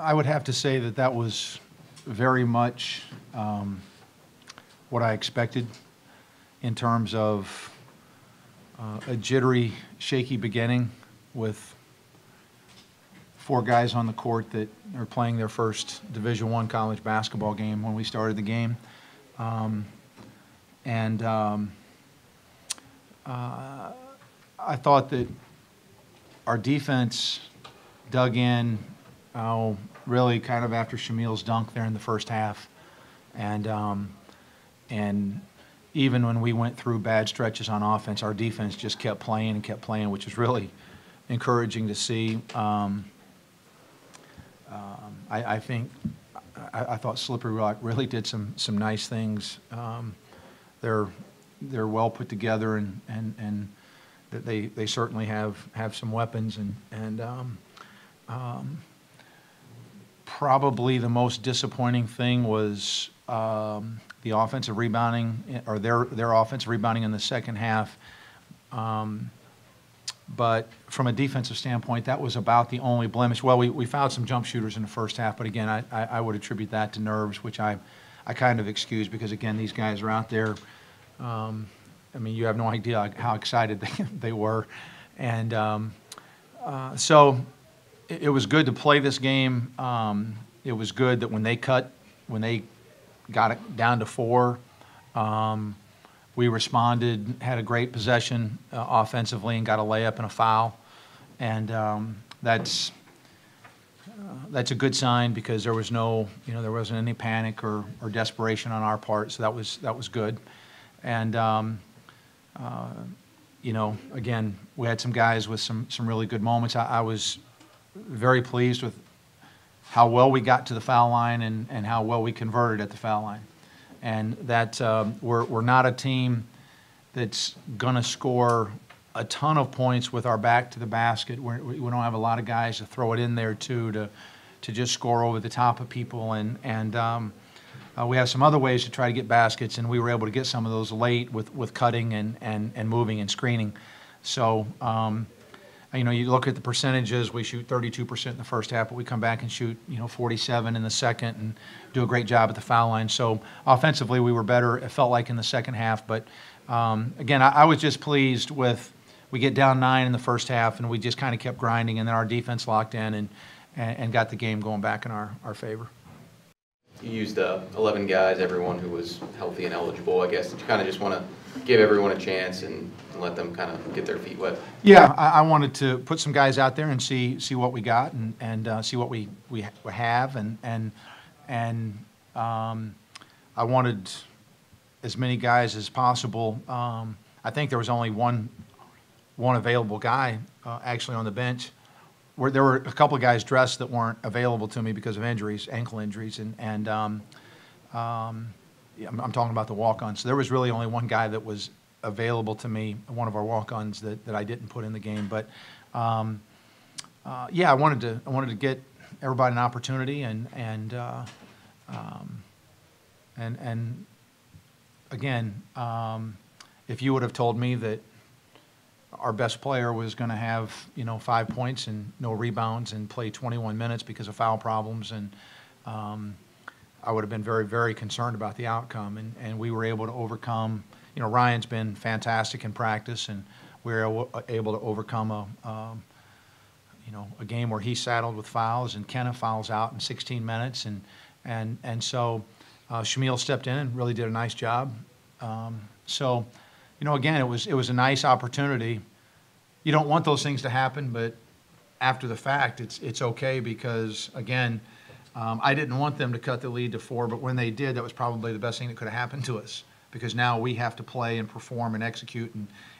I would have to say that that was very much what I expected in terms of a jittery, shaky beginning with 4 guys on the court that are playing their first Division I college basketball game when we started the game. I thought that our defense dug in really kind of after Shamil's dunk there in the first half. And even when we went through bad stretches on offense, our defense just kept playing and kept playing, which was really encouraging to see. I thought Slippery Rock really did some nice things. They're well put together, and they certainly have some weapons, and probably the most disappointing thing was the offensive rebounding, or their offensive rebounding in the second half. But from a defensive standpoint, that was about the only blemish. Well, we fouled some jump shooters in the first half, but again, I would attribute that to nerves, which I kind of excuse because, again, these guys are out there. I mean, you have no idea how excited they were. And so it was good to play this game. It was good that when they got it down to 4, we responded, had a great possession offensively, and got a layup and a foul. And that's a good sign because there was there wasn't any panic or desperation on our part. So that was good. And again, we had some guys with some really good moments. I was very pleased with how well we got to the foul line and how well we converted at the foul line. And that we're not a team that's going to score a ton of points with our back to the basket. We don't have a lot of guys to throw it in there to just score over the top of people. And we have some other ways to try to get baskets, and we were able to get some of those late with cutting and moving and screening. So, you look at the percentages, we shoot 32% in the first half, but we come back and shoot, 47 in the second and do a great job at the foul line. So offensively, we were better, it felt like, in the second half. But again, I was just pleased with, we get down 9 in the first half, and we just kind of kept grinding, and then our defense locked in and got the game going back in our favor. You used 11 guys, everyone who was healthy and eligible. I guess, did you kind of just want to give everyone a chance and let them kind of get their feet wet? Yeah, I wanted to put some guys out there and see what we got and see what we have, and I wanted as many guys as possible. I think there was only one available guy actually on the bench. There were a couple of guys dressed that weren't available to me because of injuries, ankle injuries, and I'm talking about the walk-ons. So there was really only one guy that was available to me, one of our walk-ons that I didn't put in the game. But yeah, I wanted to get everybody an opportunity, and again, if you would have told me that our best player was going to have 5 points and no rebounds and play 21 minutes because of foul problems, and I would have been very, very concerned about the outcome. And we were able to overcome. Ryan's been fantastic in practice, and we were able to overcome a game where he saddled with fouls, and Kenna fouls out in 16 minutes, and so Shamil stepped in and really did a nice job. So, again, it was a nice opportunity. You don't want those things to happen, but after the fact, it's okay because, again, I didn't want them to cut the lead to 4, but when they did, that was probably the best thing that could have happened to us, because now we have to play and perform and execute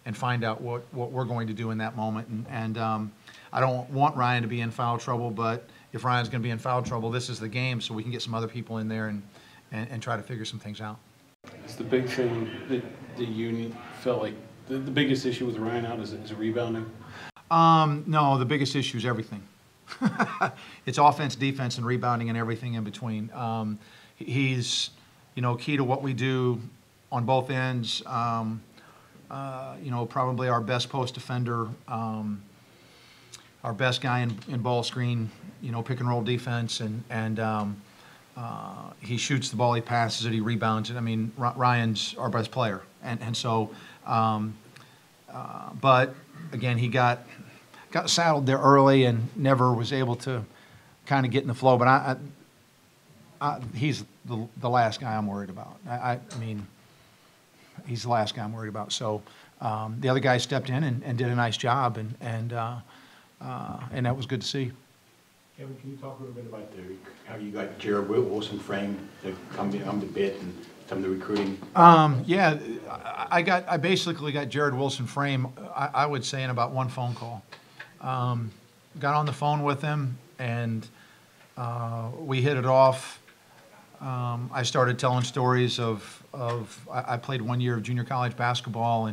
and find out what we're going to do in that moment. And I don't want Ryan to be in foul trouble, but if Ryan's going to be in foul trouble, this is the game, so we can get some other people in there and try to figure some things out. It's the big thing that you felt like the biggest issue with Ryan out is rebounding? No, the biggest issue is everything. It's offense, defense, and rebounding, and everything in between. He's, key to what we do on both ends. Probably our best post defender. our best guy in ball screen, pick and roll defense, and he shoots the ball, he passes it, he rebounds it. I mean, Ryan's our best player, and so, but again, he got saddled there early and never was able to kind of get in the flow. But he's the last guy I'm worried about. I mean, he's the last guy I'm worried about. So the other guy stepped in and did a nice job, and that was good to see. Kevin, can you talk a little bit about how you got Jared Wilson framed to come to Pitt and some of the recruiting? Yeah, I basically got Jared Wilson framed, I would say, in about one phone call. Got on the phone with him, and we hit it off. I started telling stories of I played 1 year of junior college basketball,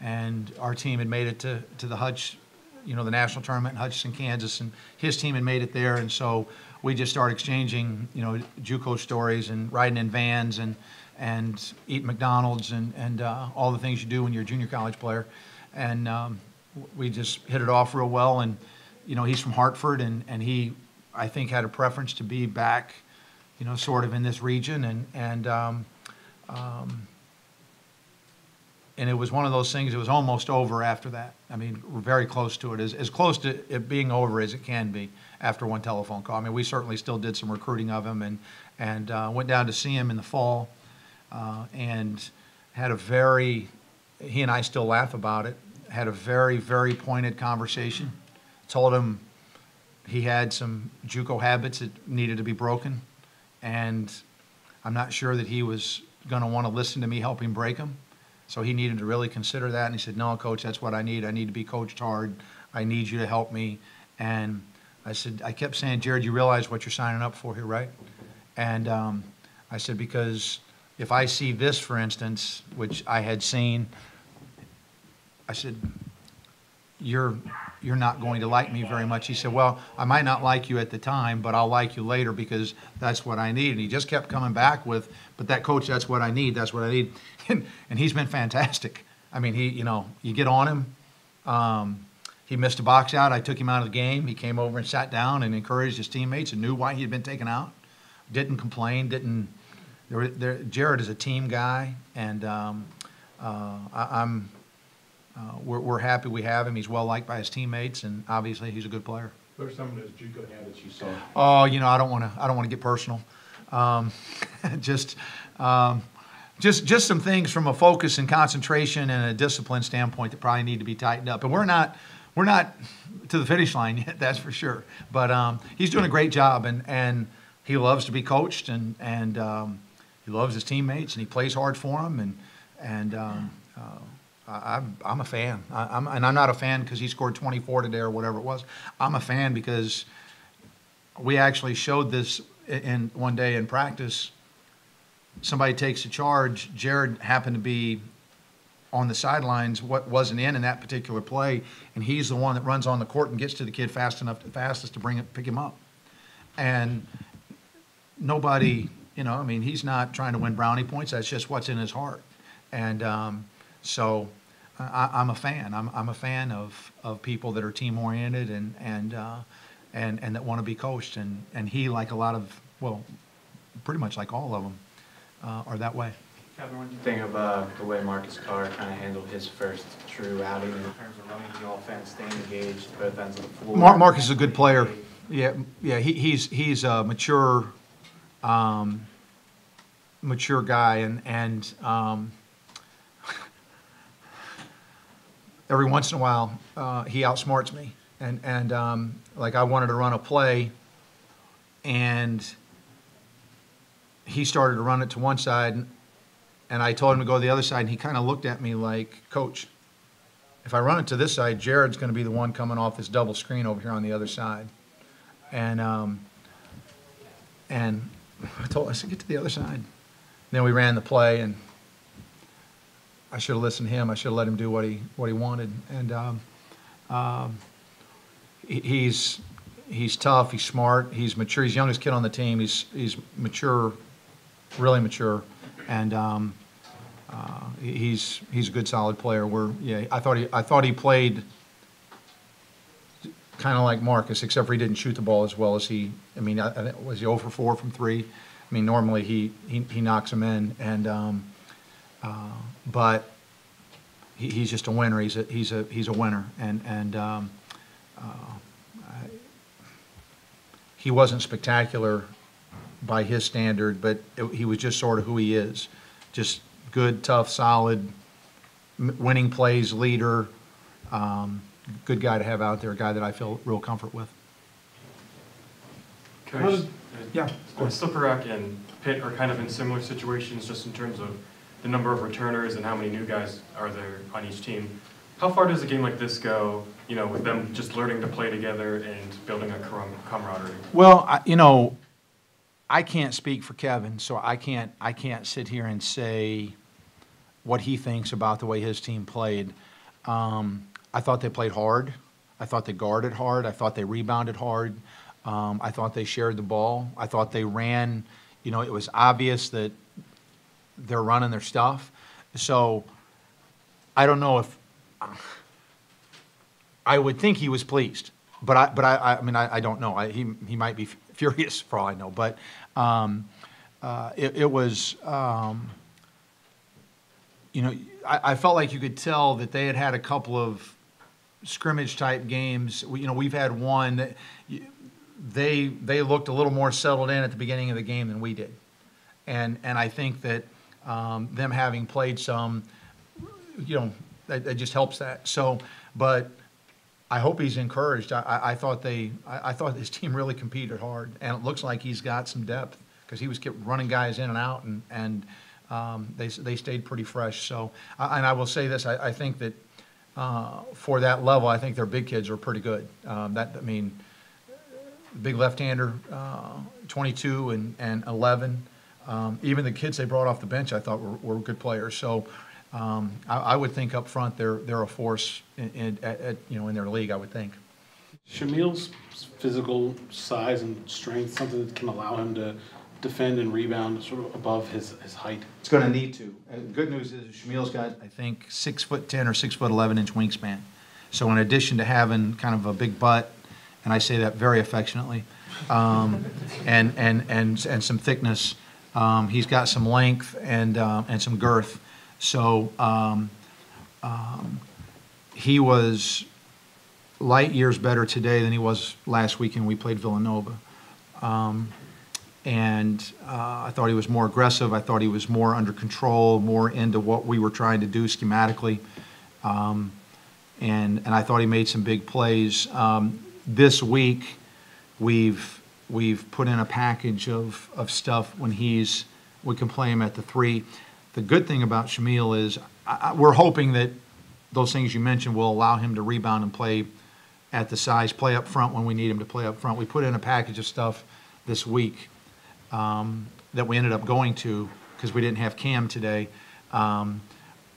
and our team had made it to the Hutch, the national tournament in Hutchinson, Kansas, and his team had made it there, and so we just started exchanging, JUCO stories and riding in vans and eating McDonald's and all the things you do when you're a junior college player, and we just hit it off real well. And he's from Hartford, and he, I think, had a preference to be back, sort of in this region, and it was one of those things. It was almost over after that. I mean, we're very close to it, as close to it being over as it can be after one telephone call. I mean, we certainly still did some recruiting of him, and went down to see him in the fall, and had he and I still laugh about it, had a very, very pointed conversation. Told him he had some JUCO habits that needed to be broken, and I'm not sure that he was going to want to listen to me help him break them. So he needed to really consider that, and he said, "No, Coach, that's what I need. I need to be coached hard. I need you to help me." And I kept saying, "Jared, you realize what you're signing up for here, right?" And I said, because if I see this, for instance, which I had seen, I said, you're not going to like me very much. He said, "Well, I might not like you at the time, but I'll like you later because that's what I need." And he just kept coming back with, "But that, Coach, that's what I need. That's what I need." And he's been fantastic. I mean, you get on him. He missed a box out. I took him out of the game. He came over and sat down and encouraged his teammates and knew why he had been taken out. Didn't complain. Jared is a team guy, and we're happy we have him. He's well liked by his teammates, and obviously he's a good player. What are some of those JUCO habits you saw? Oh, I don't want to get personal. Just some things from a focus and concentration and a discipline standpoint that probably need to be tightened up. And we're not to the finish line yet, that's for sure. But he's doing a great job, and he loves to be coached, and he loves his teammates, and he plays hard for them, and I'm a fan. I'm not a fan because he scored 24 today or whatever it was. I'm a fan because we actually showed this in one day in practice. Somebody takes a charge. Jared happened to be on the sidelines, what wasn't in that particular play, and he's the one that runs on the court and gets to the kid fastest to pick him up. And nobody, I mean, he's not trying to win brownie points. That's just what's in his heart. And so I'm a fan. I'm a fan of people that are team oriented and that want to be coached. And he, like a lot of, well, pretty much like all of them, are that way. Kevin, what do you think of the way Marcus Carr kind of handled his first true outing in terms of running the offense, staying engaged, both ends of the floor? Marcus is a good player. Yeah. He's a mature guy, and every once in a while he outsmarts me, and like I wanted to run a play, and he started to run it to one side, and I told him to go to the other side, and he kind of looked at me like, "Coach, if I run it to this side, Jared's going to be the one coming off this double screen over here on the other side." And I said, "Get to the other side." Then we ran the play, and I should have listened to him. I should have let him do what he wanted. And he's tough. He's smart. He's mature. He's the youngest kid on the team. He's mature, really mature, and he's a good, solid player. I thought he played kind of like Marcus, except for he didn't shoot the ball as well as he. I mean, was he 0 for 4 from 3? I mean, normally he knocks them in, and but he's just a winner. He's a winner, and he wasn't spectacular by his standard, but he was just sort of who he is, just good, tough, solid, winning plays, leader, good guy to have out there, a guy that I feel real comfort with. Coach, Yeah. Slipperak and Pitt are kind of in similar situations just in terms of the number of returners and how many new guys are there on each team. How far does a game like this go, you know, with them just learning to play together and building a camaraderie? Well, I can't speak for Kevin, so I can't sit here and say what he thinks about the way his team played. I thought they played hard. I thought they guarded hard. I thought they rebounded hard. I thought they shared the ball. I thought they ran. You know, it was obvious that they're running their stuff. So I don't know if I would think he was pleased, but I mean I don't know. He might be furious for all I know. But it was you know, I felt like you could tell that they had a couple of scrimmage type games. You know, we've had one that they looked a little more settled in at the beginning of the game than we did, and I think that them having played some, you know, that just helps that. So, but I hope he's encouraged. I thought his team really competed hard, and it looks like he's got some depth because he was kept running guys in and out, and they stayed pretty fresh. So, and I will say this: I think that for that level, I think their big kids are pretty good. Big left-hander, 22 and 11. Even the kids they brought off the bench, I thought were good players. So I would think up front they're a force in their league. I would think. Shamil's physical size and strength, something that can allow him to defend and rebound sort of above his height. It's going to need to. The good news is Shamil's got, I think, 6'10" or 6'11" wingspan. So in addition to having kind of a big butt, and I say that very affectionately, and some thickness, he's got some length and some girth. So he was light years better today than he was last week when we played Villanova. And I thought he was more aggressive. I thought he was more under control, more into what we were trying to do schematically. And I thought he made some big plays. This week, we've put in a package of stuff when we can play him at the 3. The good thing about Shamil is we're hoping that those things you mentioned will allow him to rebound and play at the size, play up front when we need him to play up front. We put in a package of stuff this week that we ended up going to because we didn't have Cam today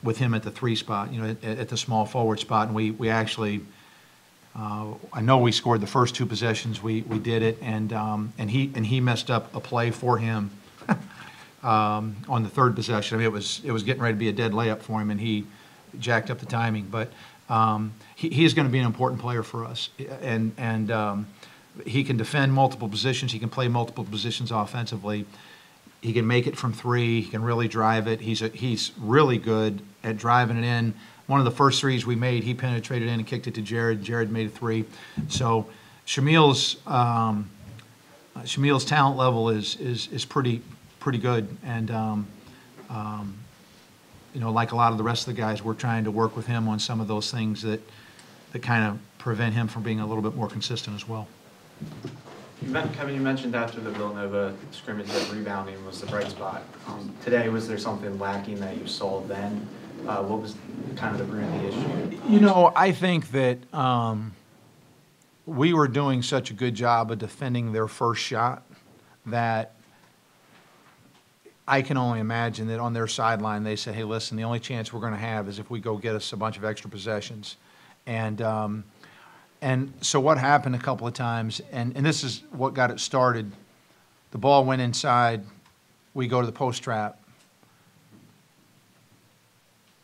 with him at the 3 spot, you know, at the small forward spot, and we actually. I know we scored the first 2 possessions. We did it, and he messed up a play for him on the 3rd possession. I mean, it was getting ready to be a dead layup for him, and he jacked up the timing. But he is going to be an important player for us, and he can defend multiple positions. He can play multiple positions offensively. He can make it from 3. He can really drive it. He's really good at driving it in. One of the first 3s we made, he penetrated in and kicked it to Jared. Jared made a 3. So Shamil's talent level is pretty good, and you know, like a lot of the rest of the guys, we're trying to work with him on some of those things that kind of prevent him from being a little bit more consistent as well. Kevin, you mentioned after the Villanova scrimmage that rebounding was the bright spot. Today, was there something lacking that you saw then? What was kind of the root of the issue? You know, I think that we were doing such a good job of defending their first shot that I can only imagine that on their sideline they said, hey, listen, the only chance we're going to have is if we go get us a bunch of extra possessions. And so what happened a couple of times, and this is what got it started, the ball went inside, we go to the post trap.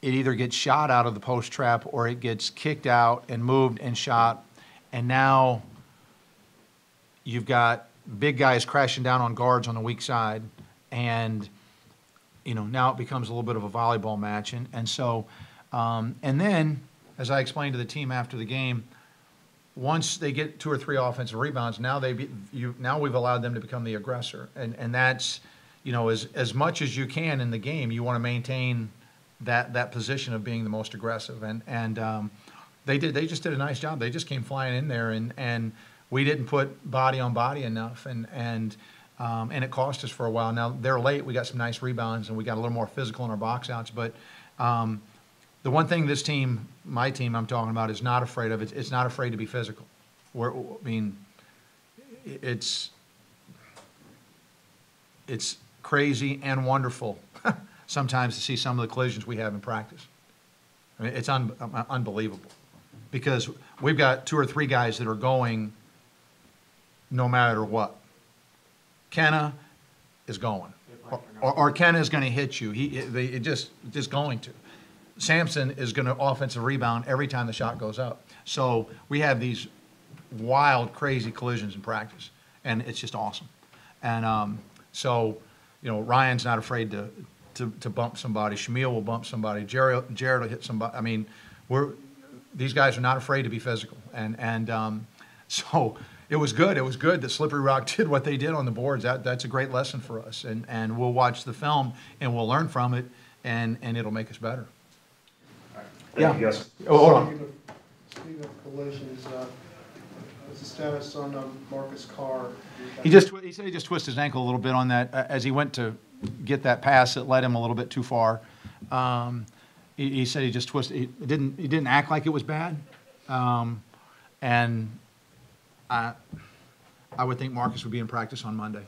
It either gets shot out of the post trap or it gets kicked out and moved and shot, and now you've got big guys crashing down on guards on the weak side, and now it becomes a little bit of a volleyball match, and so and then, as I explained to the team after the game, once they get 2 or 3 offensive rebounds, now we've allowed them to become the aggressor, and that's as much as you can in the game, you want to maintain that position of being the most aggressive, and they just did a nice job. They just came flying in there, and we didn't put body on body enough, and it cost us for a while. Now they're late. We got some nice rebounds, and we got a little more physical in our box outs. But the one thing this team, my team, I'm talking about, is not afraid of. It's not afraid to be physical. It's crazy and wonderful sometimes to see some of the collisions we have in practice. I mean, it's unbelievable because we've got 2 or 3 guys that are going no matter what. Kenna is going, or Kenna is going to hit you. He just going to. Sampson is going to offensive rebound every time the shot goes up. So we have these wild, crazy collisions in practice, and it's just awesome. And so, Ryan's not afraid to bump somebody. Shamil will bump somebody. Jared will hit somebody. I mean, these guys are not afraid to be physical, and so it was good. It was good that Slippery Rock did what they did on the boards. That's a great lesson for us, and we'll watch the film and we'll learn from it, and it'll make us better. Thank you, guys. Oh, hold on. Speaking of collisions, what's the status on Marcus Carr? He said he just twisted his ankle a little bit on that as he went to get that pass that led him a little bit too far. He said he just twisted. He didn't act like it was bad, and I would think Marcus would be in practice on Monday.